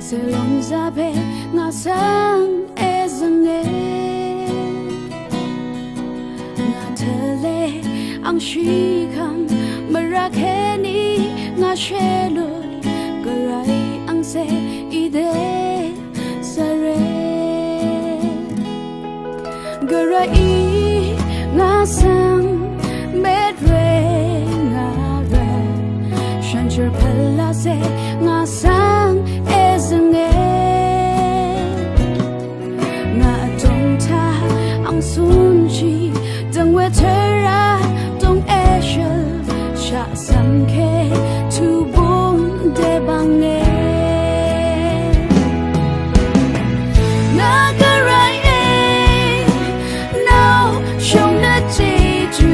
se long za be nga sang e zange nga thale ang shi kham marakeni nga shelo garai ang se ide sare garai nga sang medre nga ra shancher phala se nga sang ezange nga tong ta ang sun chi dang we thera tong ashel sha sam ke tu bon de bange na garai now show na jeju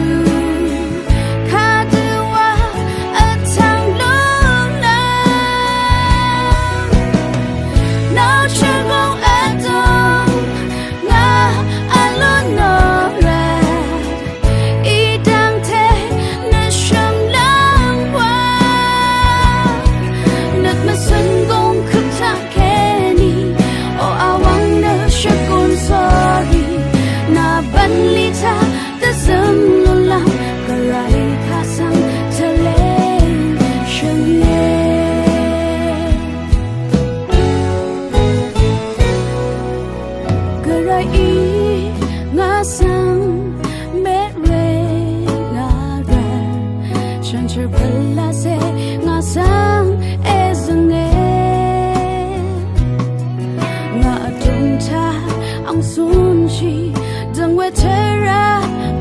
sun chi dang we thera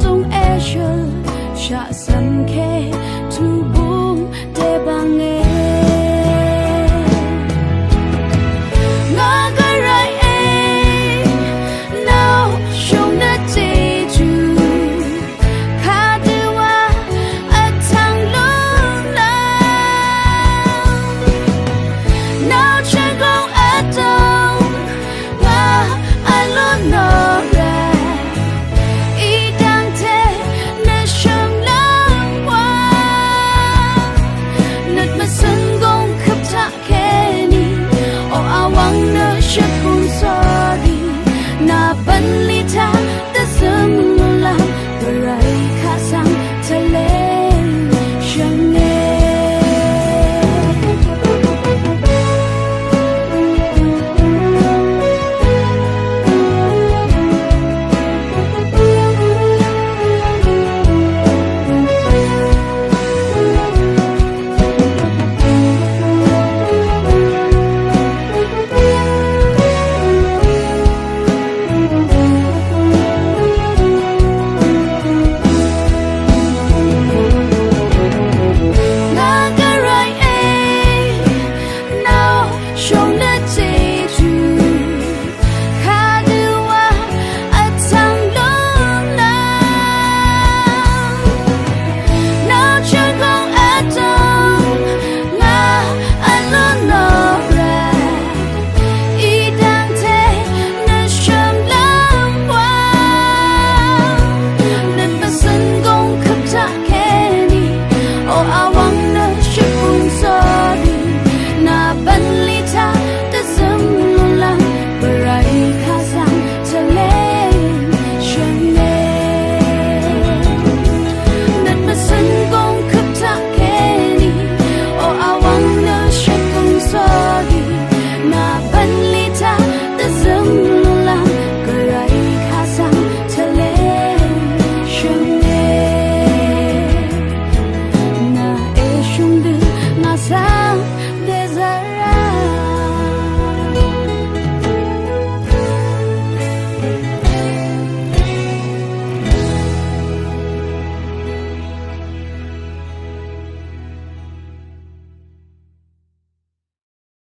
tong ashel sha